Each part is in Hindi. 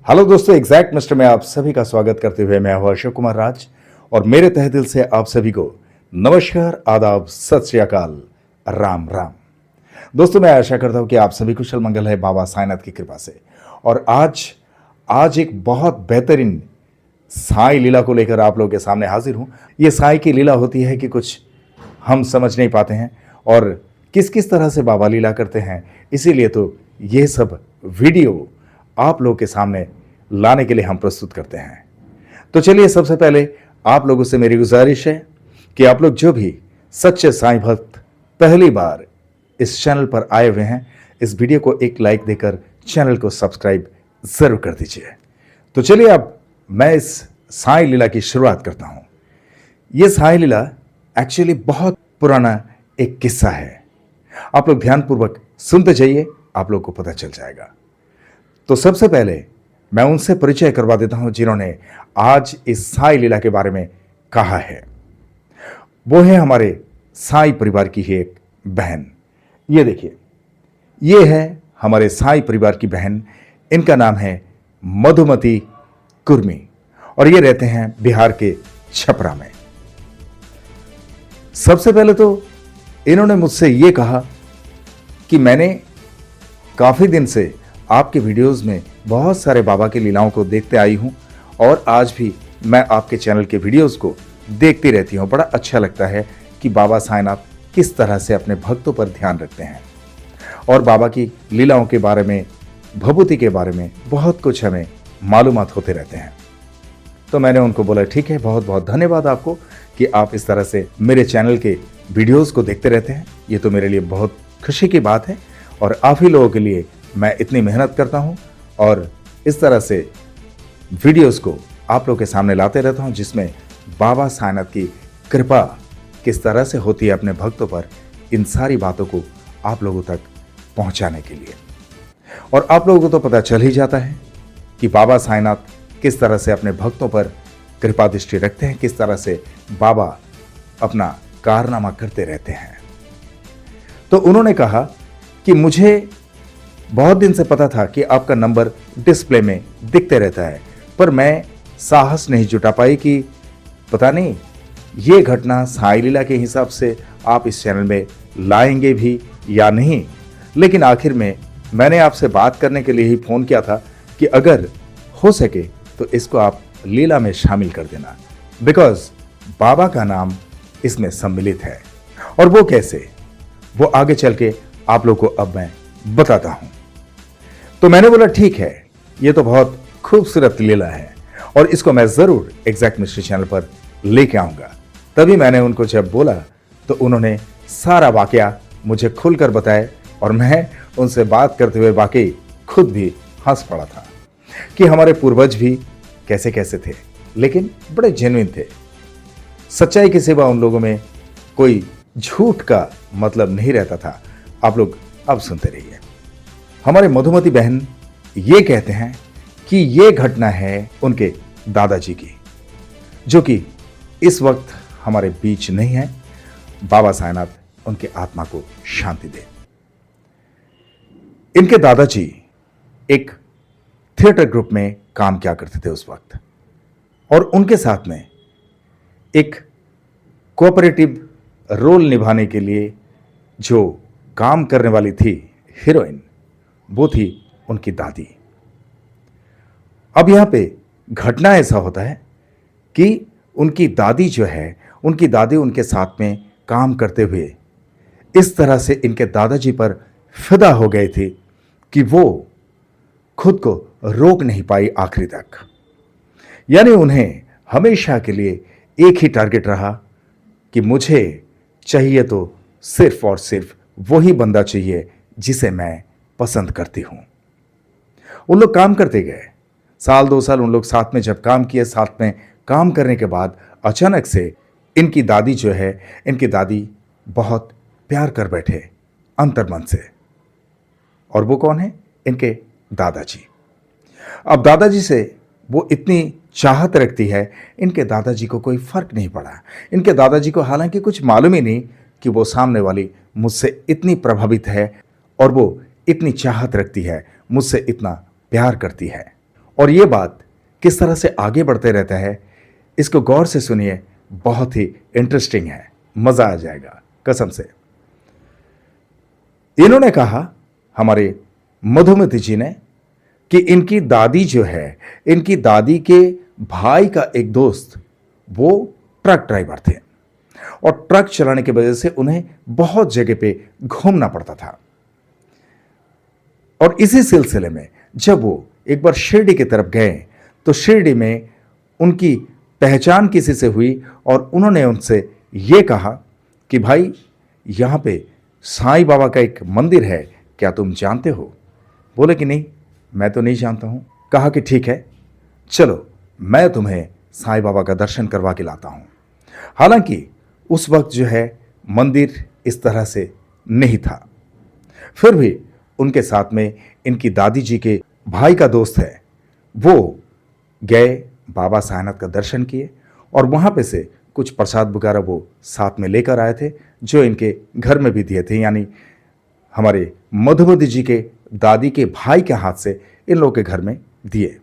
हेलो दोस्तों, एग्जैक्ट मिस्टर में आप सभी का स्वागत करते हुए मैं हूं अशोक कुमार राज और मेरे तहे दिल से आप सभी को नमस्कार, आदाब, सत श्री अकाल, राम राम। दोस्तों, मैं आशा करता हूं कि आप सभी कुशल मंगल है बाबा साईनाथ की कृपा से। और आज एक बहुत बेहतरीन साई लीला को लेकर आप लोगों के सामने हाजिर हूं। ये साई की लीला होती है कि कुछ हम समझ नहीं पाते हैं और किस किस तरह से बाबा लीला करते हैं, इसीलिए तो ये सब वीडियो आप लोगों के सामने लाने के लिए हम प्रस्तुत करते हैं। तो चलिए, सबसे पहले आप लोगों से मेरी गुजारिश है कि आप लोग जो भी सच्चे साईं भक्त पहली बार इस चैनल पर आए हुए हैं, इस वीडियो को एक लाइक देकर चैनल को सब्सक्राइब जरूर कर दीजिए। तो चलिए, अब मैं इस साईं लीला की शुरुआत करता हूं। यह साईं लीला एक्चुअली बहुत पुराना एक किस्सा है। आप लोग ध्यानपूर्वक सुनते जाइए, आप लोग को पता चल जाएगा। तो सबसे पहले मैं उनसे परिचय करवा देता हूं जिन्होंने आज इस साईं लीला के बारे में कहा है। वो है हमारे साईं परिवार की ही एक बहन। ये देखिए, ये है हमारे साईं परिवार की बहन। इनका नाम है मधुमती कुर्मी और ये रहते हैं बिहार के छपरा में। सबसे पहले तो इन्होंने मुझसे ये कहा कि मैंने काफी दिन से आपके वीडियोस में बहुत सारे बाबा की लीलाओं को देखते आई हूं और आज भी मैं आपके चैनल के वीडियोस को देखती रहती हूं। बड़ा अच्छा लगता है कि बाबा साईनाथ किस तरह से अपने भक्तों पर ध्यान रखते हैं और बाबा की लीलाओं के बारे में, भभूति के बारे में बहुत कुछ हमें मालूमात होते रहते हैं। तो मैंने उनको बोला, ठीक है, बहुत बहुत धन्यवाद आपको कि आप इस तरह से मेरे चैनल के वीडियोस को देखते रहते हैं। ये तो मेरे लिए बहुत खुशी की बात है और आप ही लोगों के लिए मैं इतनी मेहनत करता हूं और इस तरह से वीडियोस को आप लोगों के सामने लाते रहता हूं जिसमें बाबा साईनाथ की कृपा किस तरह से होती है अपने भक्तों पर, इन सारी बातों को आप लोगों तक पहुंचाने के लिए। और आप लोगों को तो पता चल ही जाता है कि बाबा साईनाथ किस तरह से अपने भक्तों पर कृपा दृष्टि रखते हैं, किस तरह से बाबा अपना कारनामा करते रहते हैं। तो उन्होंने कहा कि मुझे बहुत दिन से पता था कि आपका नंबर डिस्प्ले में दिखते रहता है, पर मैं साहस नहीं जुटा पाई कि पता नहीं ये घटना साईं लीला के हिसाब से आप इस चैनल में लाएंगे भी या नहीं। लेकिन आखिर में मैंने आपसे बात करने के लिए ही फोन किया था कि अगर हो सके तो इसको आप लीला में शामिल कर देना, बिकॉज बाबा का नाम इसमें सम्मिलित है। और वो कैसे, वो आगे चल के आप लोग को अब मैं बताता हूं। तो मैंने बोला, ठीक है, ये तो बहुत खूबसूरत लीला है और इसको मैं जरूर एग्जैक्ट मिस्ट्री चैनल पर लेके आऊंगा। तभी मैंने उनको जब बोला तो उन्होंने सारा वाकया मुझे खुलकर बताया और मैं उनसे बात करते हुए वाकई खुद भी हंस पड़ा था कि हमारे पूर्वज भी कैसे कैसे थे, लेकिन बड़े जेन्युइन थे। सच्चाई के सिवा उन लोगों में कोई झूठ का मतलब नहीं रहता था। आप लोग अब सुनते रहिए। हमारे मधुमती बहन ये कहते हैं कि ये घटना है उनके दादाजी की, जो कि इस वक्त हमारे बीच नहीं है। बाबा साईनाथ उनके आत्मा को शांति दे। इनके दादाजी एक थिएटर ग्रुप में काम किया करते थे उस वक्त, और उनके साथ में एक कोऑपरेटिव रोल निभाने के लिए जो काम करने वाली थी हीरोइन, वो थी उनकी दादी। अब यहां पे घटना ऐसा होता है कि उनकी दादी जो है, उनकी दादी उनके साथ में काम करते हुए इस तरह से इनके दादाजी पर फिदा हो गए थे कि वो खुद को रोक नहीं पाई आखिरी तक। यानी उन्हें हमेशा के लिए एक ही टारगेट रहा कि मुझे चाहिए तो सिर्फ और सिर्फ वही बंदा चाहिए जिसे मैं पसंद करती हूं। उन लोग काम करते गए, साल 2 साल उन लोग साथ में जब काम किए, साथ में काम करने के बाद अचानक से इनकी दादी जो है, इनकी दादी बहुत प्यार कर बैठे अंतर्मन से। और वो कौन है? इनके दादाजी। अब दादाजी से वो इतनी चाहत रखती है, इनके दादाजी को कोई फर्क नहीं पड़ा। इनके दादाजी को हालांकि कुछ मालूम ही नहीं कि वो सामने वाली मुझसे इतनी प्रभावित है और वो इतनी चाहत रखती है, मुझसे इतना प्यार करती है। और ये बात किस तरह से आगे बढ़ते रहता है, इसको गौर से सुनिए, बहुत ही इंटरेस्टिंग है, मजा आ जाएगा कसम से। इन्होंने कहा, हमारे मधुमती जी ने, कि इनकी दादी जो है, इनकी दादी के भाई का एक दोस्त वो ट्रक ड्राइवर थे और ट्रक चलाने की वजह से उन्हें बहुत जगह पे घूमना पड़ता था। और इसी सिलसिले में जब वो एक बार शिरडी की तरफ गए तो शिरडी में उनकी पहचान किसी से हुई और उन्होंने उनसे ये कहा कि भाई यहाँ पे साईं बाबा का एक मंदिर है, क्या तुम जानते हो? बोले कि नहीं, मैं तो नहीं जानता हूँ। कहा कि ठीक है, चलो मैं तुम्हें साईं बाबा का दर्शन करवा के लाता हूँ। हालांकि उस वक्त जो है मंदिर इस तरह से नहीं था, फिर भी उनके साथ में इनकी दादी जी के भाई का दोस्त है, वो गए, बाबा साईनाथ का दर्शन किए और वहाँ पे से कुछ प्रसाद वगैरह वो साथ में लेकर आए थे, जो इनके घर में भी दिए थे, यानी हमारे मधुमती जी के दादी के भाई के हाथ से इन लोगों के घर में दिए।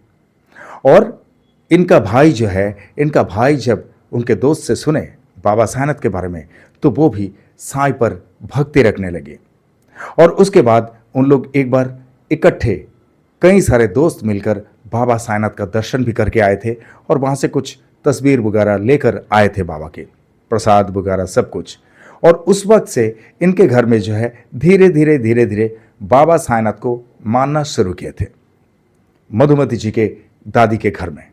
और इनका भाई जो है, इनका भाई जब उनके दोस्त से सुने बाबा साईनाथ के बारे में तो वो भी साईं पर भक्ति रखने लगे। और उसके बाद उन लोग एक बार इकट्ठे कई सारे दोस्त मिलकर बाबा साईनाथ का दर्शन भी करके आए थे और वहाँ से कुछ तस्वीर वगैरह लेकर आए थे, बाबा के प्रसाद वगैरह सब कुछ। और उस वक्त से इनके घर में जो है धीरे धीरे बाबा साईनाथ को मानना शुरू किए थे मधुमती जी के दादी के घर में।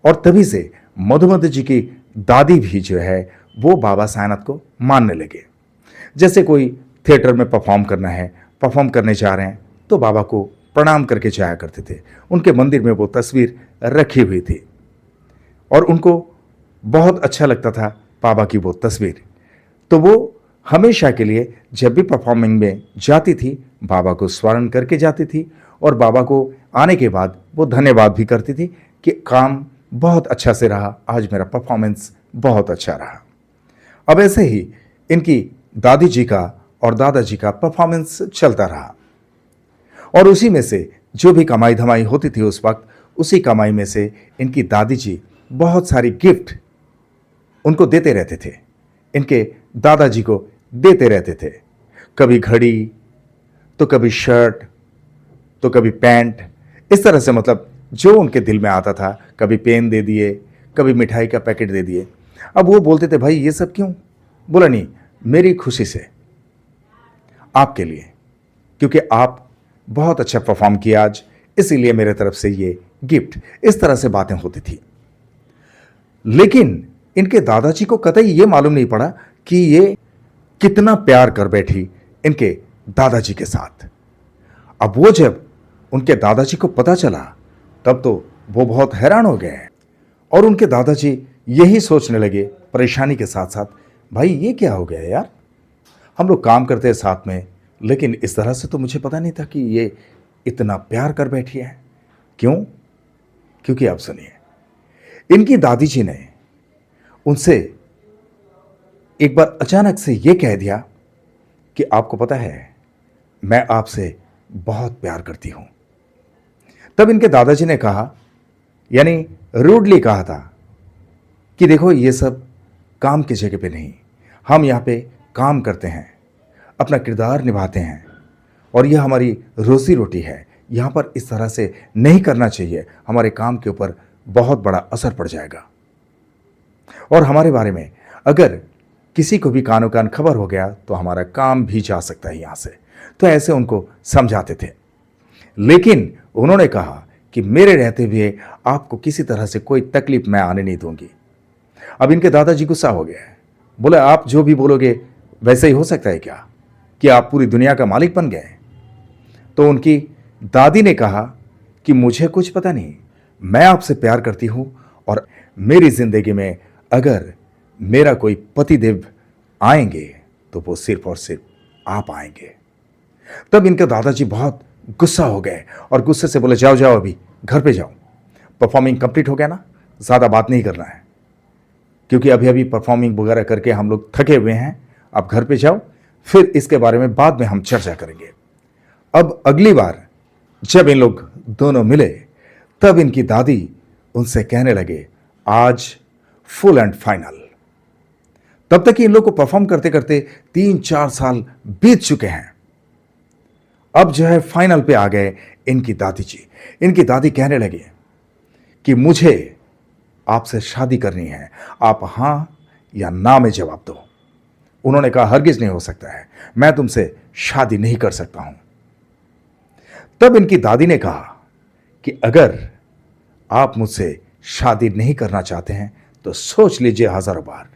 और तभी से मधुमती जी की दादी भी जो है वो बाबा साईनाथ को मानने लगे। जैसे कोई थिएटर में परफॉर्म करना है, परफॉर्म करने जा रहे हैं तो बाबा को प्रणाम करके जाया करते थे। उनके मंदिर में वो तस्वीर रखी हुई थी और उनको बहुत अच्छा लगता था बाबा की वो तस्वीर। तो वो हमेशा के लिए जब भी परफॉर्मिंग में जाती थी बाबा को स्मरण करके जाती थी और बाबा को आने के बाद वो धन्यवाद भी करती थी कि काम बहुत अच्छा से रहा, आज मेरा परफॉर्मेंस बहुत अच्छा रहा। अब ऐसे ही इनकी दादी जी का और दादाजी का परफॉर्मेंस चलता रहा और उसी में से जो भी कमाई धमाई होती थी उस वक्त, उसी कमाई में से इनकी दादी जी बहुत सारी गिफ्ट उनको देते रहते थे, इनके दादाजी को देते रहते थे। कभी घड़ी, तो कभी शर्ट, तो कभी पैंट, इस तरह से मतलब जो उनके दिल में आता था। कभी पेन दे दिए, कभी मिठाई का पैकेट दे दिए। अब वो बोलते थे भाई ये सब क्यों? बोला नहीं, मेरी खुशी से, आपके लिए, क्योंकि आप बहुत अच्छा परफॉर्म किया आज, इसीलिए मेरे तरफ से ये गिफ्ट। इस तरह से बातें होती थी। लेकिन इनके दादाजी को कतई ये मालूम नहीं पड़ा कि ये कितना प्यार कर बैठी इनके दादाजी के साथ। अब वो जब उनके दादाजी को पता चला तब तो वो बहुत हैरान हो गए और उनके दादाजी यही सोचने लगे परेशानी के साथ साथ, भाई ये क्या हो गया यार, हम लोग काम करते हैं साथ में, लेकिन इस तरह से तो मुझे पता नहीं था कि ये इतना प्यार कर बैठी है। क्यों? क्योंकि आप सुनिए, इनकी दादी जी ने उनसे एक बार अचानक से ये कह दिया कि आपको पता है मैं आपसे बहुत प्यार करती हूं। तब इनके दादाजी ने कहा, यानी रूडली कहा था कि देखो ये सब काम की जगह पे नहीं, हम यहाँ पे काम करते हैं, अपना किरदार निभाते हैं और यह हमारी रोजी रोटी है, यहाँ पर इस तरह से नहीं करना चाहिए, हमारे काम के ऊपर बहुत बड़ा असर पड़ जाएगा और हमारे बारे में अगर किसी को भी कानो कान खबर हो गया तो हमारा काम भी जा सकता है यहाँ से। तो ऐसे उनको समझाते थे। लेकिन उन्होंने कहा कि मेरे रहते हुए आपको किसी तरह से कोई तकलीफ मैं आने नहीं दूंगी। अब इनके दादाजी गुस्सा हो गए, बोले आप जो भी बोलोगे वैसे ही हो सकता है क्या, कि आप पूरी दुनिया का मालिक बन गए? तो उनकी दादी ने कहा कि मुझे कुछ पता नहीं, मैं आपसे प्यार करती हूं और मेरी जिंदगी में अगर मेरा कोई पतिदेव आएंगे तो वो सिर्फ और सिर्फ आप आएंगे। तब इनके दादाजी बहुत गुस्सा हो गए और गुस्से से बोले जाओ जाओ अभी घर पे जाओ, परफॉर्मिंग कंप्लीट हो गया ना, ज़्यादा बात नहीं करना है, क्योंकि अभी अभी परफॉर्मिंग वगैरह करके हम लोग थके हुए हैं, आप घर पे जाओ, फिर इसके बारे में बाद में हम चर्चा करेंगे। अब अगली बार जब इन लोग दोनों मिले तब इनकी दादी उनसे कहने लगे, आज फुल एंड फाइनल। तब तक इन लोग को परफॉर्म करते करते 3-4 साल बीत चुके हैं। अब जो है फाइनल पे आ गए इनकी दादी जी। इनकी दादी कहने लगे कि मुझे आपसे शादी करनी है, आप हां या ना में जवाब दो। उन्होंने कहा, हरगिज नहीं हो सकता है, मैं तुमसे शादी नहीं कर सकता हूं। तब इनकी दादी ने कहा कि अगर आप मुझसे शादी नहीं करना चाहते हैं तो सोच लीजिए हजारों बार,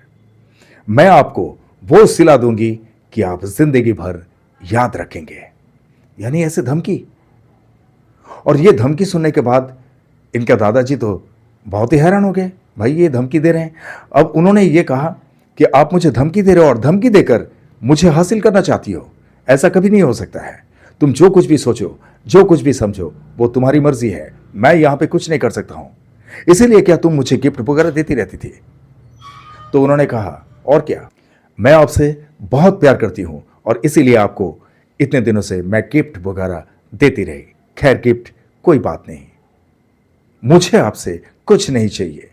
मैं आपको वो सिला दूंगी कि आप जिंदगी भर याद रखेंगे। यानी ऐसे धमकी। और ये धमकी सुनने के बाद इनका दादाजी तो बहुत ही हैरान हो गए, भाई ये धमकी दे रहे हैं। अब उन्होंने ये कहा कि आप मुझे धमकी दे रहे हो और धमकी देकर मुझे हासिल करना चाहती हो, ऐसा कभी नहीं हो सकता है। तुम जो कुछ भी सोचो, जो कुछ भी समझो, वो तुम्हारी मर्जी है, मैं यहां पे कुछ नहीं कर सकता हूं। इसीलिए क्या तुम मुझे गिफ्ट वगैरह देती रहती थी? तो उन्होंने कहा, और क्या, मैं आपसे बहुत प्यार करती हूं और इसीलिए आपको इतने दिनों से मैं गिफ्ट वगैरह देती रही। खैर गिफ्ट कोई बात नहीं, मुझे आपसे कुछ नहीं चाहिए,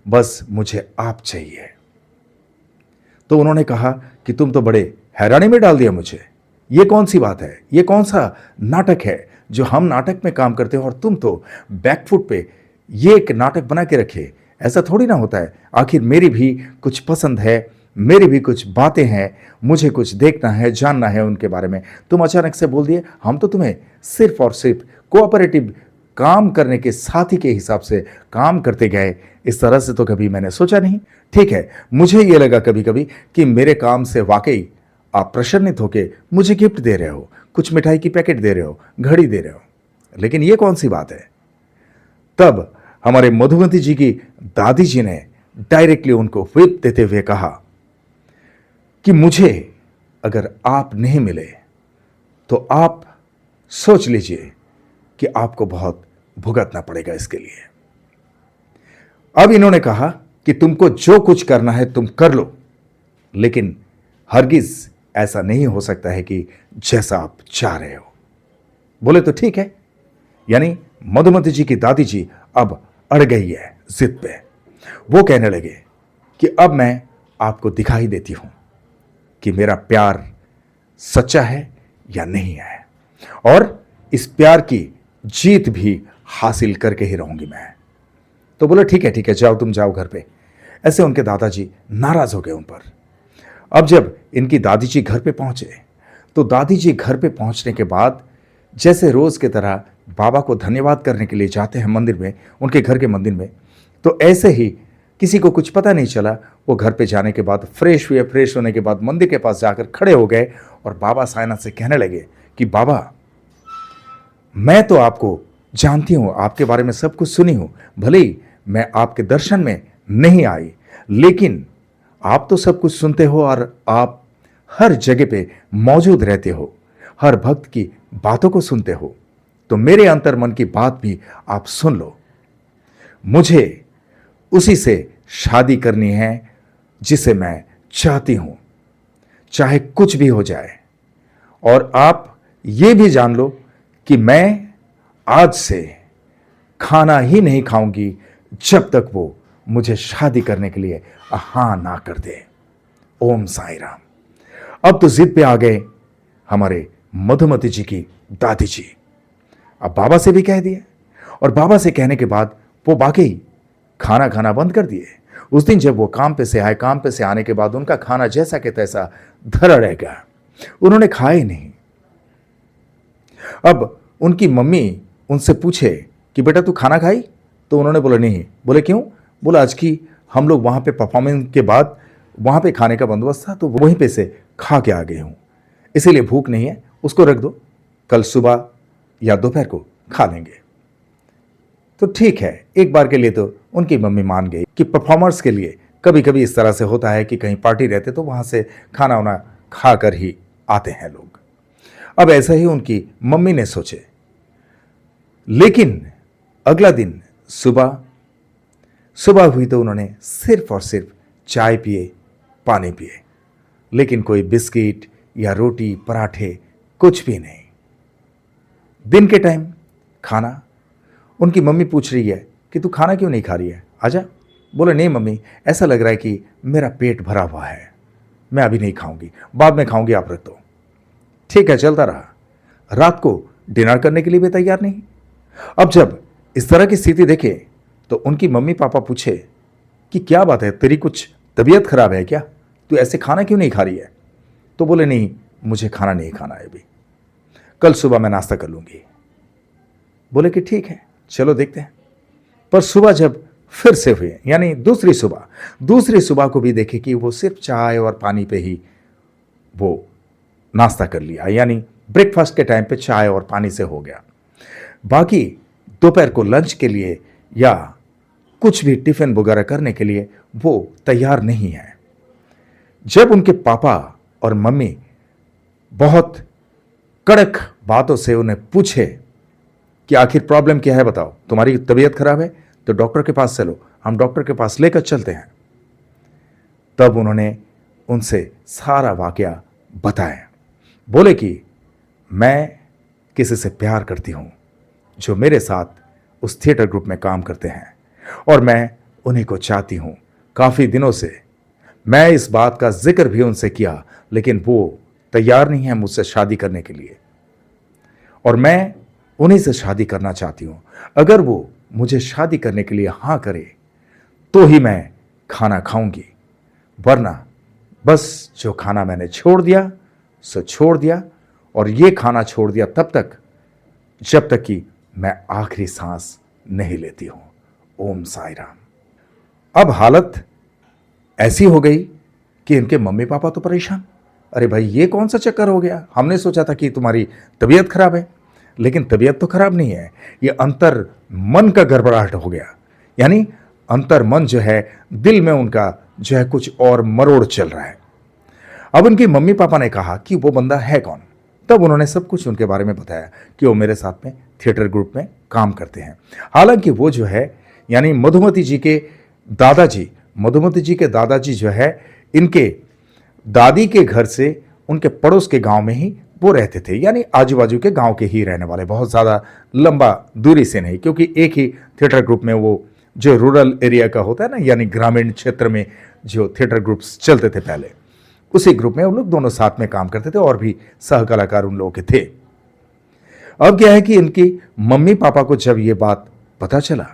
बस मुझे आप चाहिए। तो उन्होंने कहा कि तुम तो बड़े हैरानी में डाल दिया मुझे, ये कौन सी बात है, ये कौन सा नाटक है जो हम नाटक में काम करते हो और तुम तो बैकफुट पे ये एक नाटक बना के रखे। ऐसा थोड़ी ना होता है, आखिर मेरी भी कुछ पसंद है, मेरी भी कुछ बातें हैं, मुझे कुछ देखना है, जानना है उनके बारे में। तुम अचानक से बोल दिए, हम तो तुम्हें सिर्फ और सिर्फ कोऑपरेटिव काम करने के साथी के हिसाब से काम करते गए, इस तरह से तो कभी मैंने सोचा नहीं। ठीक है, मुझे यह लगा कभी कभी कि मेरे काम से वाकई आप प्रसन्नित होके मुझे गिफ्ट दे रहे हो, कुछ मिठाई की पैकेट दे रहे हो, घड़ी दे रहे हो, लेकिन यह कौन सी बात है। तब हमारे मधुमती जी की दादी जी ने डायरेक्टली उनको व्हिप देते हुए कहा कि मुझे अगर आप नहीं मिले तो आप सोच लीजिए कि आपको बहुत भुगतना पड़ेगा इसके लिए। अब इन्होंने कहा कि तुमको जो कुछ करना है तुम कर लो, लेकिन हरगिज ऐसा नहीं हो सकता है कि जैसा आप चाह रहे हो। बोले तो ठीक है। यानी मधुमती जी की दादी जी अब अड़ गई है जिद पे। वो कहने लगे कि अब मैं आपको दिखाई देती हूं कि मेरा प्यार सच्चा है या नहीं है, और इस प्यार की जीत भी हासिल करके ही रहूंगी मैं। तो बोले ठीक है, जाओ तुम जाओ घर पे। ऐसे उनके दादाजी नाराज हो गए उन पर। अब जब इनकी दादी जी घर पे पहुंचे तो दादी जी घर पे पहुंचने के बाद जैसे रोज की तरह बाबा को धन्यवाद करने के लिए जाते हैं मंदिर में, उनके घर के मंदिर में, तो ऐसे ही किसी को कुछ पता नहीं चला, वो घर पे जाने के बाद फ्रेश हुए। फ्रेश होने के बाद मंदिर के पास जाकर खड़े हो गए और बाबा साईनाथ से कहने लगे कि बाबा, मैं तो आपको जानती हूं, आपके बारे में सब कुछ सुनी हूं, भले ही मैं आपके दर्शन में नहीं आई, लेकिन आप तो सब कुछ सुनते हो और आप हर जगह पे मौजूद रहते हो, हर भक्त की बातों को सुनते हो, तो मेरे अंतर मन की बात भी आप सुन लो। मुझे उसी से शादी करनी है जिसे मैं चाहती हूं, चाहे कुछ भी हो जाए। और आप ये भी जान लो कि मैं आज से खाना ही नहीं खाऊंगी जब तक वो मुझे शादी करने के लिए हां ना कर दे। ओम साई राम। अब तो जिद पे आ गए हमारे मधुमती जी की दादी जी। अब बाबा से भी कह दिए, और बाबा से कहने के बाद वो वाकई खाना खाना बंद कर दिए। उस दिन जब वो काम पे से आए, काम पे से आने के बाद उनका खाना जैसा कि तैसा धरा रह गया, उन्होंने खाया ही नहीं। अब उनकी मम्मी उनसे पूछे कि बेटा तू खाना खाई? तो उन्होंने बोला नहीं। बोले क्यों? बोला आज की हम लोग वहां पे परफॉर्मेंस के बाद वहां पे खाने का बंदोबस्त था, तो वहीं पे से खा के आ गए हूं, इसीलिए भूख नहीं है, उसको रख दो, कल सुबह या दोपहर को खा लेंगे। तो ठीक है, एक बार के लिए तो उनकी मम्मी मान गई कि परफॉर्मर्स के लिए कभी कभी इस तरह से होता है कि कहीं पार्टी रहते तो वहां से खाना वाना खाकर ही आते हैं लोग। अब ऐसा ही उनकी मम्मी ने सोचे। लेकिन अगला दिन सुबह सुबह हुई तो उन्होंने सिर्फ और सिर्फ चाय पिए, पानी पिए, लेकिन कोई बिस्किट या रोटी पराठे कुछ भी नहीं। दिन के टाइम खाना उनकी मम्मी पूछ रही है कि तू खाना क्यों नहीं खा रही है, आजा। बोले नहीं मम्मी, ऐसा लग रहा है कि मेरा पेट भरा हुआ है, मैं अभी नहीं खाऊंगी, बाद में खाऊंगी, आप रख दो। ठीक है, चलता रहा। रात को डिनर करने के लिए भी तैयार नहीं। अब जब इस तरह की स्थिति देखे तो उनकी मम्मी पापा पूछे कि क्या बात है, तेरी कुछ तबीयत खराब है क्या, तू ऐसे खाना क्यों नहीं खा रही है। तो बोले नहीं, मुझे खाना नहीं खाना है अभी, कल सुबह मैं नाश्ता कर लूंगी। बोले कि ठीक है, चलो देखते हैं। पर सुबह जब फिर से हुए, यानी दूसरी सुबह को भी देखे कि वो सिर्फ चाय और पानी पे ही वो नाश्ता कर लिया, यानी ब्रेकफास्ट के टाइम पे चाय और पानी से हो गया। बाकी दोपहर को लंच के लिए या कुछ भी टिफिन वगैरह करने के लिए वो तैयार नहीं है। जब उनके पापा और मम्मी बहुत कड़क बातों से उन्हें पूछे कि आखिर प्रॉब्लम क्या है, बताओ, तुम्हारी तबीयत खराब है तो डॉक्टर के पास चलो, हम डॉक्टर के पास लेकर चलते हैं। तब उन्होंने उनसे सारा वाकया बताया। बोले कि मैं किसी से प्यार करती हूं जो मेरे साथ उस थिएटर ग्रुप में काम करते हैं और मैं उन्हीं को चाहती हूं काफी दिनों से। मैं इस बात का जिक्र भी उनसे किया, लेकिन वो तैयार नहीं है मुझसे शादी करने के लिए, और मैं उन्हीं से शादी करना चाहती हूं। अगर वो मुझे शादी करने के लिए हां करे तो ही मैं खाना खाऊंगी, वरना बस जो खाना मैंने छोड़ दिया सो छोड़ दिया, और ये खाना छोड़ दिया तब तक जब तक कि मैं आखिरी सांस नहीं लेती हूं। ओम साई राम। अब हालत ऐसी हो गई कि इनके मम्मी पापा तो परेशान। अरे भाई, ये कौन सा चक्कर हो गया, हमने सोचा था कि तुम्हारी तबीयत खराब है, लेकिन तबीयत तो खराब नहीं है, ये अंतर मन का गड़बड़ाहट हो गया। यानी अंतर मन जो है, दिल में उनका जो है कुछ और मरोड़ चल रहा है। अब उनकी मम्मी पापा ने कहा कि वो बंदा है कौन। तब उन्होंने सब कुछ उनके बारे में बताया कि वो मेरे साथ में थिएटर ग्रुप में काम करते हैं। हालांकि वो जो है, यानी मधुमती जी के दादाजी जो है, इनके दादी के घर से उनके पड़ोस के गांव में ही वो रहते थे, यानी आजू बाजू के गांव के ही रहने वाले, बहुत ज़्यादा लंबा दूरी से नहीं, क्योंकि एक ही थिएटर ग्रुप में वो जो रूरल एरिया का होता है ना, यानी ग्रामीण क्षेत्र में जो थिएटर ग्रुप्स चलते थे पहले, उसी ग्रुप में उन लोग दोनों साथ में काम करते थे और भी सह कलाकार उन लोगों के थे। अब क्या है कि इनकी मम्मी पापा को जब ये बात पता चला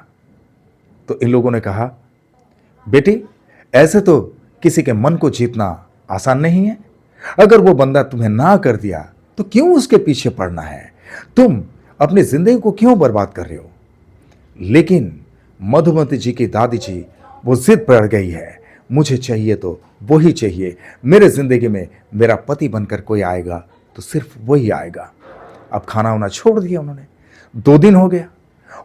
तो इन लोगों ने कहा, बेटी, ऐसे तो किसी के मन को जीतना आसान नहीं है। अगर वो बंदा तुम्हें ना कर दिया तो क्यों उसके पीछे पड़ना है, तुम अपनी जिंदगी को क्यों बर्बाद कर रहे हो। लेकिन मधुमती जी की दादी जी वो जिद पड़ गई है, मुझे चाहिए तो वही चाहिए, मेरे जिंदगी में मेरा पति बनकर कोई आएगा तो सिर्फ वही आएगा। अब खाना वाना छोड़ दिया उन्होंने। 2 दिन हो गया,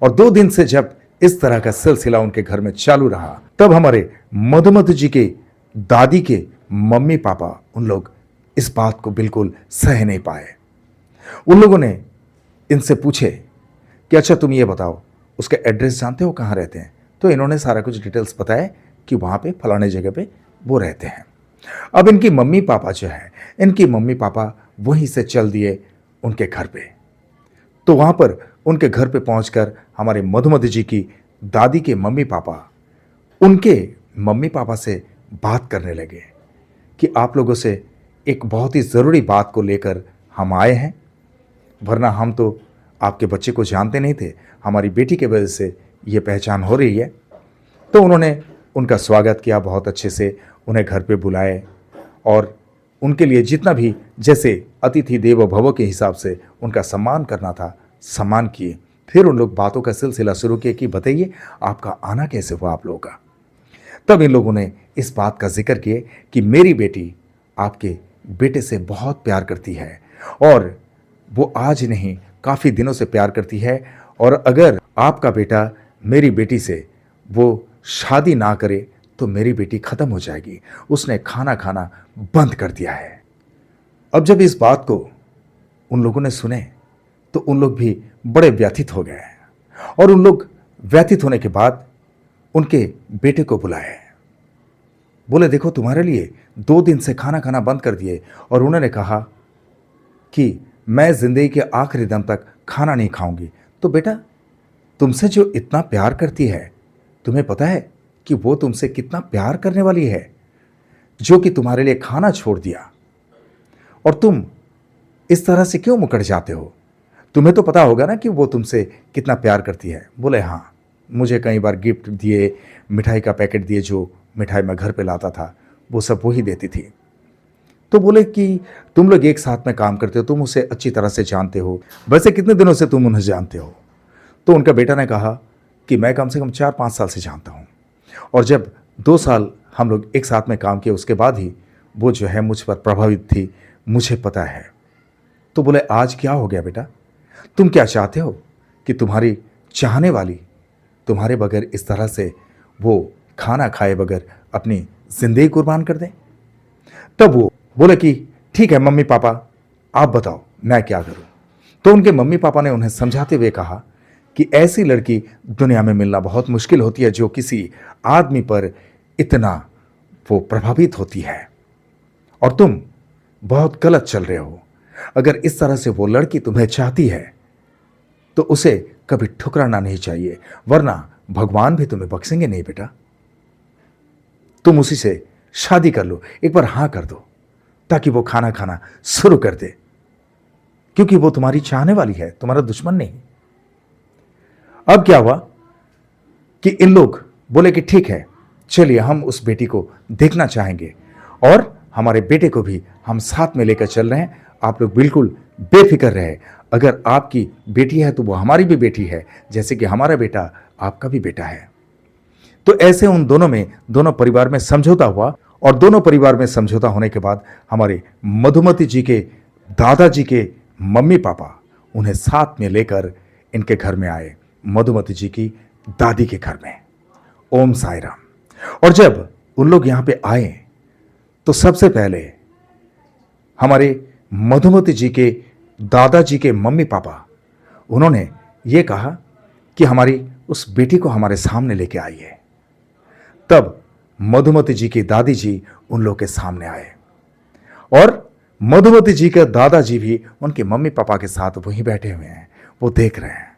और 2 दिन से जब इस तरह का सिलसिला उनके घर में चालू रहा, तब हमारे मधुमती जी के दादी के मम्मी पापा उन लोग इस बात को बिल्कुल सह नहीं पाए। उन लोगों ने इनसे पूछे कि अच्छा तुम ये बताओ, उसका एड्रेस जानते हो, कहाँ रहते हैं। तो इन्होंने सारा कुछ डिटेल्स बताया कि वहाँ पे फलाने जगह पे वो रहते हैं। अब इनकी मम्मी पापा जो है, इनकी मम्मी पापा वहीं से चल दिए उनके घर पे। तो वहाँ पर उनके घर पे पहुंचकर हमारे मधुमती जी की दादी के मम्मी पापा उनके मम्मी पापा से बात करने लगे कि आप लोगों से एक बहुत ही ज़रूरी बात को लेकर हम आए हैं, वरना हम तो आपके बच्चे को जानते नहीं थे, हमारी बेटी के वजह से ये पहचान हो रही है। तो उन्होंने उनका स्वागत किया, बहुत अच्छे से उन्हें घर पे बुलाए और उनके लिए जितना भी जैसे अतिथि देवो भव के हिसाब से उनका सम्मान करना था, सम्मान किए। फिर उन लोग बातों का सिलसिला शुरू किया कि बताइए आपका आना कैसे हुआ आप लोगों का। तब इन लोगों ने इस बात का जिक्र किया कि मेरी बेटी आपके बेटे से बहुत प्यार करती है, और वो आज नहीं काफ़ी दिनों से प्यार करती है, और अगर आपका बेटा मेरी बेटी से वो शादी ना करे तो मेरी बेटी ख़त्म हो जाएगी, उसने खाना खाना बंद कर दिया है। अब जब इस बात को उन लोगों ने सुने तो उन लोग भी बड़े व्यथित हो गए, और उन लोग व्यथित होने के बाद उनके बेटे को बुलाए। बोले देखो, तुम्हारे लिए 2 दिन से खाना खाना बंद कर दिए, और उन्होंने कहा कि मैं जिंदगी के आखिरी दम तक खाना नहीं खाऊंगी। तो बेटा, तुमसे जो इतना प्यार करती है, तुम्हें पता है कि वो तुमसे कितना प्यार करने वाली है, जो कि तुम्हारे लिए खाना छोड़ दिया, और तुम इस तरह से क्यों मुकर जाते हो? तुम्हें तो पता होगा ना कि वो तुमसे कितना प्यार करती है। बोले हाँ, मुझे कई बार गिफ्ट दिए, मिठाई का पैकेट दिए, जो मिठाई मैं घर पे लाता था वो सब वही देती थी। तो बोले कि तुम लोग एक साथ में काम करते हो, तुम उसे अच्छी तरह से जानते हो, वैसे कितने दिनों से तुम उन्हें जानते हो? तो उनका बेटा ने कहा कि मैं कम से कम 4-5 साल से जानता हूँ, और जब 2 साल हम लोग एक साथ में काम किए उसके बाद ही वो जो है मुझ पर प्रभावित थी, मुझे पता है। तो बोले आज क्या हो गया बेटा? तुम क्या चाहते हो कि तुम्हारी चाहने वाली तुम्हारे बगैर इस तरह से वो खाना खाए बगैर अपनी जिंदगी कुर्बान कर दें? तब वो बोले कि ठीक है मम्मी पापा, आप बताओ मैं क्या करूं। तो उनके मम्मी पापा ने उन्हें समझाते हुए कहा कि ऐसी लड़की दुनिया में मिलना बहुत मुश्किल होती है जो किसी आदमी पर इतना वो प्रभावित होती है, और तुम बहुत गलत चल रहे हो। अगर इस तरह से वो लड़की तुम्हें चाहती है तो उसे कभी ठुकराना नहीं चाहिए, वरना भगवान भी तुम्हें बख्शेंगे नहीं बेटा। तुम उसी से शादी कर लो, एक बार हां कर दो, ताकि वो खाना खाना शुरू कर दे, क्योंकि वो तुम्हारी चाहने वाली है, तुम्हारा दुश्मन नहीं। अब क्या हुआ कि इन लोग बोले कि ठीक है, चलिए हम उस बेटी को देखना चाहेंगे, और हमारे बेटे को भी हम साथ में लेकर चल रहे हैं। आप लोग बिल्कुल बेफिक्र रहे, अगर आपकी बेटी है तो वो हमारी भी बेटी है, जैसे कि हमारा बेटा आपका भी बेटा है। तो ऐसे उन दोनों परिवार में समझौता हुआ, और दोनों परिवार में समझौता होने के बाद हमारे मधुमती जी के दादाजी के मम्मी पापा उन्हें साथ में लेकर इनके घर में आए, मधुमती जी की दादी के घर में। ओम साई राम। और जब उन लोग यहां पे आए तो सबसे पहले हमारे मधुमती जी के दादाजी के मम्मी पापा उन्होंने ये कहा कि हमारी उस बेटी को हमारे सामने लेके आइए। तब मधुमती जी की दादी जी उन लोग के सामने आए, और मधुमती जी के दादाजी भी उनके मम्मी पापा के साथ वहीं बैठे हुए हैं, वो देख रहे हैं।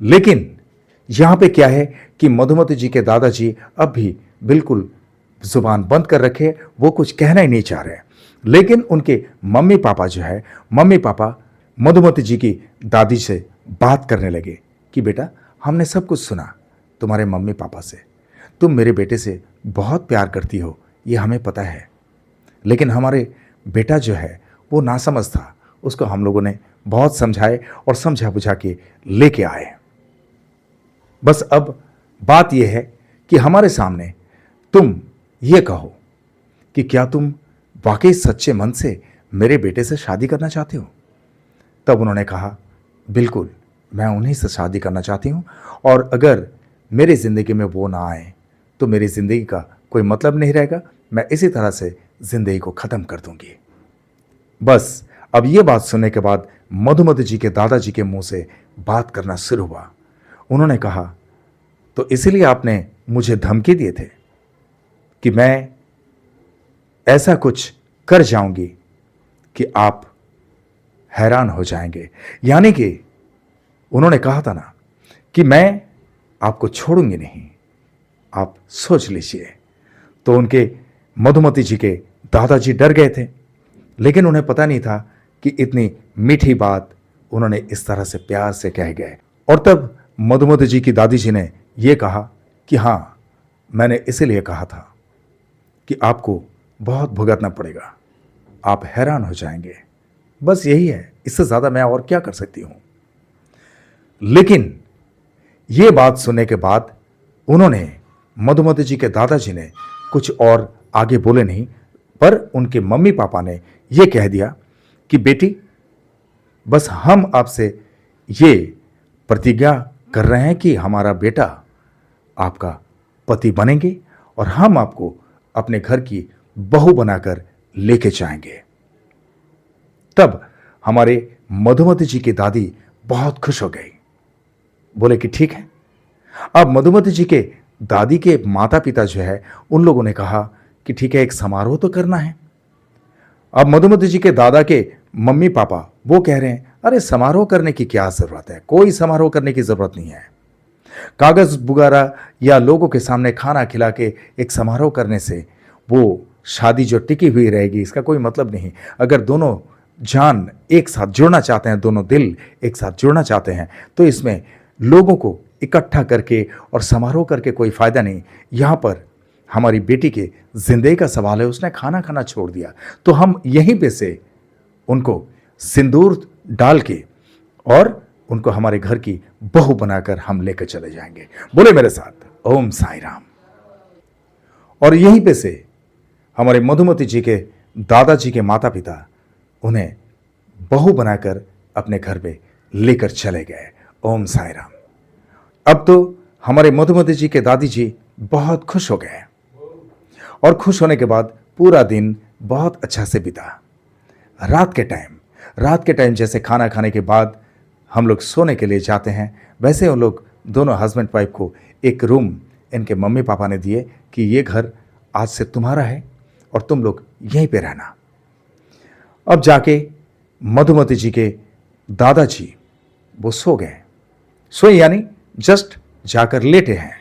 लेकिन यहां पे क्या है कि मधुमती जी के दादाजी अब भी बिल्कुल जुबान बंद कर रखे, वो कुछ कहना ही नहीं चाह रहे। लेकिन उनके मम्मी पापा जो है, मम्मी पापा मधुमती जी की दादी से बात करने लगे कि बेटा हमने सब कुछ सुना तुम्हारे मम्मी पापा से, तुम मेरे बेटे से बहुत प्यार करती हो, ये हमें पता है। लेकिन हमारे बेटा जो है वो नासमझ था, उसको हम लोगों ने बहुत समझाए और समझा बुझा के लेके आए। बस अब बात यह है कि हमारे सामने तुम ये कहो कि क्या तुम वाकई सच्चे मन से मेरे बेटे से शादी करना चाहते हो? तब उन्होंने कहा बिल्कुल, मैं उन्हीं से शादी करना चाहती हूं, और अगर मेरी जिंदगी में वो ना आए तो मेरी जिंदगी का कोई मतलब नहीं रहेगा, मैं इसी तरह से जिंदगी को खत्म कर दूंगी। बस अब ये बात सुनने के बाद मधुमती जी के दादाजी के मुंह से बात करना शुरू हुआ। उन्होंने कहा तो इसीलिए आपने मुझे धमकी दिए थे कि मैं ऐसा कुछ कर जाऊंगी कि आप हैरान हो जाएंगे। यानी कि उन्होंने कहा था ना कि मैं आपको छोड़ूंगी नहीं, आप सोच लीजिए। तो उनके मधुमती जी के दादाजी डर गए थे, लेकिन उन्हें पता नहीं था कि इतनी मीठी बात उन्होंने इस तरह से प्यार से कह गए। और तब मधुमती जी की दादी जी ने यह कहा कि हां, मैंने इसीलिए कहा था कि आपको बहुत भुगतना पड़ेगा, आप हैरान हो जाएंगे। बस यही है, इससे ज्यादा मैं और क्या कर सकती हूं। लेकिन यह बात सुनने के बाद उन्होंने, मधुमती जी के दादाजी ने कुछ और आगे बोले नहीं, पर उनके मम्मी पापा ने यह कह दिया कि बेटी बस हम आपसे ये प्रतिज्ञा कर रहे हैं कि हमारा बेटा आपका पति बनेंगे और हम आपको अपने घर की बहू बनाकर लेके जाएंगे। तब हमारे मधुमती जी की दादी बहुत खुश हो गई, बोले कि ठीक है। अब मधुमती जी के दादी के माता पिता जो है उन लोगों ने कहा कि ठीक है, एक समारोह तो करना है। अब मधुमती जी के दादा के मम्मी पापा वो कह रहे हैं अरे समारोह करने की क्या जरूरत है? कोई समारोह करने की जरूरत नहीं है। कागज बुगारा या लोगों के सामने खाना खिला के एक समारोह करने से वो शादी जो टिकी हुई रहेगी इसका कोई मतलब नहीं। अगर दोनों जान एक साथ जुड़ना चाहते हैं, दोनों दिल एक साथ जुड़ना चाहते हैं, तो इसमें लोगों को इकट्ठा करके और समारोह करके कोई फायदा नहीं। यहां पर हमारी बेटी के जिंदगी का सवाल है, उसने खाना खाना छोड़ दिया, तो हम यहीं पे से उनको सिंदूर डाल के और उनको हमारे घर की बहू बनाकर हम लेकर चले जाएंगे। बोले मेरे साथ, ओम साई राम। और यहीं पे से हमारे मधुमती जी के दादाजी के माता पिता उन्हें बहू बनाकर अपने घर में लेकर चले गए। ओम साई राम। अब तो हमारे मधुमती जी के दादी जी बहुत खुश हो गए और खुश होने के बाद पूरा दिन बहुत अच्छा से बीता। रात के टाइम जैसे खाना खाने के बाद हम लोग सोने के लिए जाते हैं, वैसे उन लोग दोनों हस्बैंड वाइफ को एक रूम इनके मम्मी पापा ने दिए कि ये घर आज से तुम्हारा है और तुम लोग यहीं पे रहना। अब जाके मधुमती जी के दादाजी वो सो गए, सोए यानी जस्ट जाकर लेटे हैं।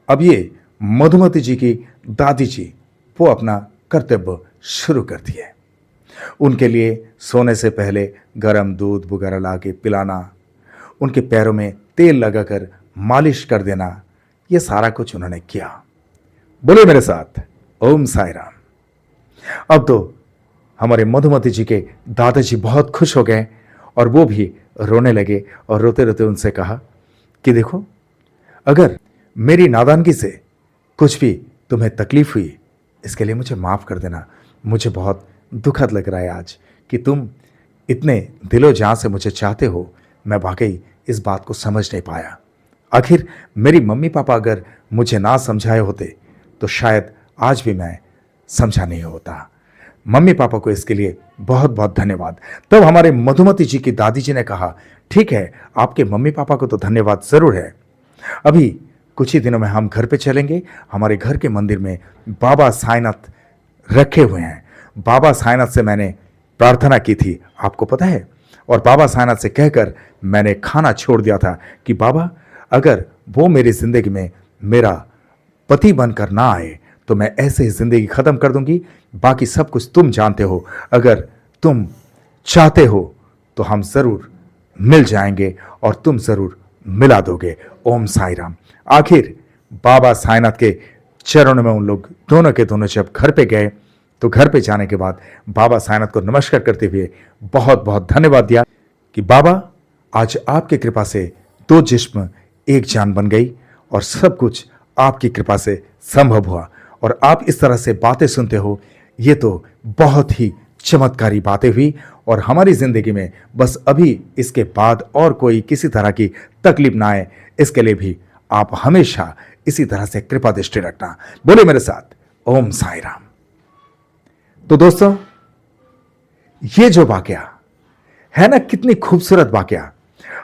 अब ये मधुमती जी की दादी जी वो अपना कर्तव्य शुरू कर दिए। उनके लिए सोने से पहले गरम दूध वगैरह ला के पिलाना, उनके पैरों में तेल लगाकर मालिश कर देना, ये सारा कुछ उन्होंने किया। बोले मेरे साथ, ओम साई राम। अब तो हमारे मधुमती जी के दादाजी बहुत खुश हो गए और वो भी रोने लगे और रोते रोते उनसे कहा कि देखो, अगर मेरी नादानगी से कुछ भी तुम्हें तकलीफ हुई, इसके लिए मुझे माफ कर देना। मुझे बहुत दुखद लग रहा है आज कि तुम इतने दिलो जान से मुझे चाहते हो। मैं वाकई इस बात को समझ नहीं पाया। आखिर मेरी मम्मी पापा अगर मुझे ना समझाए होते तो शायद आज भी मैं समझा नहीं होता। मम्मी पापा को इसके लिए बहुत बहुत धन्यवाद। तब हमारे मधुमती जी की दादी जी ने कहा, ठीक है, आपके मम्मी पापा को तो धन्यवाद जरूर है। अभी कुछ ही दिनों में हम घर पे चलेंगे। हमारे घर के मंदिर में बाबा साईनाथ रखे हुए हैं। बाबा साईनाथ से मैंने प्रार्थना की थी, आपको पता है, और बाबा साईनाथ से कहकर मैंने खाना छोड़ दिया था कि बाबा अगर वो मेरी जिंदगी में मेरा पति बनकर ना आए तो मैं ऐसे ही जिंदगी खत्म कर दूंगी। बाकी सब कुछ तुम जानते हो, अगर तुम चाहते हो तो हम जरूर मिल जाएंगे और तुम जरूर मिला दोगे। ओम साई राम। आखिर बाबा साईनाथ के चरणों में उन लोग दोनों के दोनों जब घर पे गए तो घर पे जाने के बाद बाबा साईनाथ को नमस्कार करते हुए बहुत बहुत धन्यवाद दिया कि बाबा आज आपकी कृपा से दो जिस्म एक जान बन गई और सब कुछ आपकी कृपा से संभव हुआ। और आप इस तरह से बातें सुनते हो, ये तो बहुत ही चमत्कारी बातें हुई और हमारी जिंदगी में बस अभी इसके बाद और कोई किसी तरह की तकलीफ ना आए, इसके लिए भी आप हमेशा इसी तरह से कृपा दृष्टि रखना। बोले मेरे साथ, ओम साई राम। तो दोस्तों, ये जो वाकया है ना, कितनी खूबसूरत वाकया।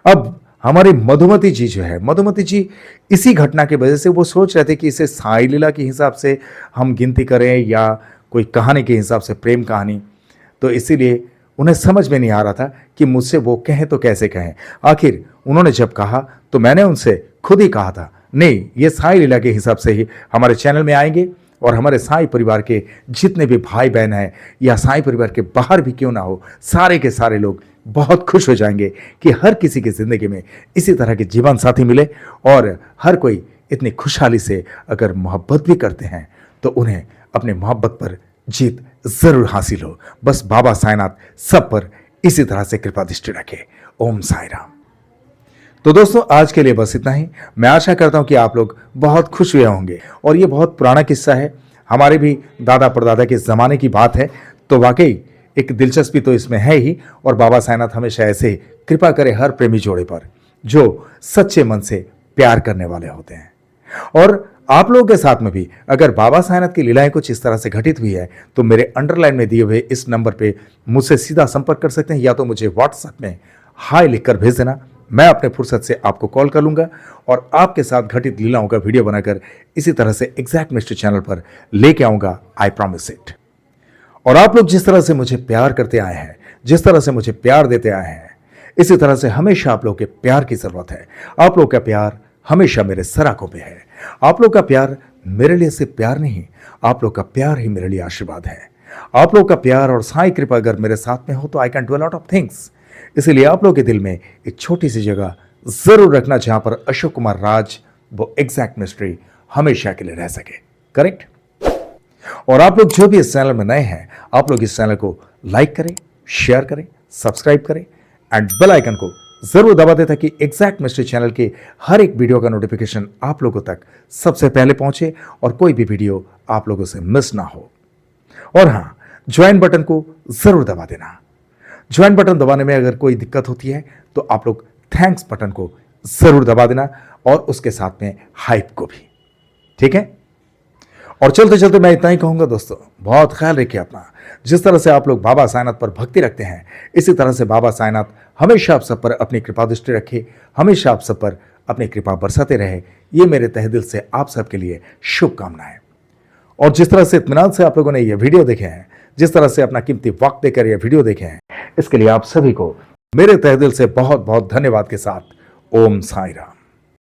अब हमारी मधुमती जी जो है, मधुमती जी इसी घटना की वजह से वो सोच रहे थे कि इसे साई लीला के हिसाब से हम गिनती करें या कोई कहानी के हिसाब से, प्रेम कहानी। तो इसीलिए उन्हें समझ में नहीं आ रहा था कि मुझसे वो कहें तो कैसे कहें। आखिर उन्होंने जब कहा तो मैंने उनसे खुद ही कहा था, नहीं, ये साई लीला के हिसाब से ही हमारे चैनल में आएंगे और हमारे साई परिवार के जितने भी भाई बहन हैं या साई परिवार के बाहर भी क्यों ना हो, सारे के सारे लोग बहुत खुश हो जाएंगे कि हर किसी की जिंदगी में इसी तरह के जीवन साथी मिले और हर कोई इतनी खुशहाली से अगर मोहब्बत भी करते हैं तो उन्हें अपने मोहब्बत पर जीत जरूर हासिल हो। बस बाबा साईनाथ सब पर इसी तरह से कृपा दृष्टि रखे। ओम साई राम। तो दोस्तों, आज के लिए बस इतना ही। मैं आशा करता हूं कि आप लोग बहुत खुश हुए होंगे और ये बहुत पुराना किस्सा है, हमारे भी दादा परदादा के ज़माने की बात है, तो वाकई एक दिलचस्पी तो इसमें है ही। और बाबा साईनाथ हमेशा ऐसे ही कृपा करे हर प्रेमी जोड़े पर जो सच्चे मन से प्यार करने वाले होते हैं। और आप लोगों के साथ में भी अगर बाबा साईनाथ की लीलाएं कुछ इस तरह से घटित हुई है तो मेरे अंडरलाइन में दिए हुए इस नंबर पे मुझसे सीधा संपर्क कर सकते हैं, या तो मुझे व्हाट्सएप में हाय लिखकर भेज देना। मैं अपने फुर्सत से आपको कॉल कर लूंगा और आपके साथ घटित लीलाओं का वीडियो बनाकर इसी तरह से एग्जैक्ट मिस्ट्री चैनल पर लेके आऊंगा। I promise it. और आप लोग जिस तरह से मुझे प्यार करते आए हैं, जिस तरह से मुझे प्यार देते आए हैं, इसी तरह से हमेशा आप लोग के प्यार की जरूरत है। आप लोग का प्यार हमेशा मेरे सर आंखों पे है। आप लोग का प्यार मेरे लिए सिर्फ प्यार नहीं, आप लोग का प्यार ही मेरे लिए आशीर्वाद है। आप लोग का प्यार और साईं कृपा अगर मेरे साथ में हो तो I can do a lot of things. इसीलिए आप लोग के दिल में एक छोटी सी जगह जरूर रखना जहां पर अशोक कुमार राज वो एग्जैक्ट मिस्ट्री हमेशा के लिए रह सके। करेक्ट? और आप लोग जो भी इस चैनल में नए हैं, आप लोग इस चैनल को लाइक करें, शेयर करें, सब्सक्राइब करें एंड बेल आइकन को जरूर दबा दें ताकि एग्जैक्ट मिस्ट्री चैनल के हर एक वीडियो का नोटिफिकेशन आप लोगों तक सबसे पहले पहुंचे और कोई भी वीडियो आप लोगों से मिस ना हो। और हां, ज्वाइन बटन को जरूर दबा देना। ज्वाइन बटन दबाने में अगर कोई दिक्कत होती है तो आप लोग थैंक्स बटन को जरूर दबा देना और उसके साथ में हाइप को भी। ठीक है? और चलते चलते मैं इतना ही कहूंगा दोस्तों, बहुत ख्याल रखिए अपना। जिस तरह से आप लोग बाबा साईनाथ पर भक्ति रखते हैं, इसी तरह से बाबा साईनाथ हमेशा आप सब पर अपनी कृपा दृष्टि रखे, हमेशा आप सब पर अपनी कृपा बरसाते रहे। ये मेरे तहे दिल से आप सबके लिए शुभकामनाएं। और जिस तरह से इत्मीनान से आप लोगों ने ये वीडियो देखे हैं, जिस तरह से अपना कीमती वक्त देकर ये वीडियो देखे हैं, इसके लिए आप सभी को मेरे तहे दिल से बहुत बहुत धन्यवाद के साथ ओम साईं राम।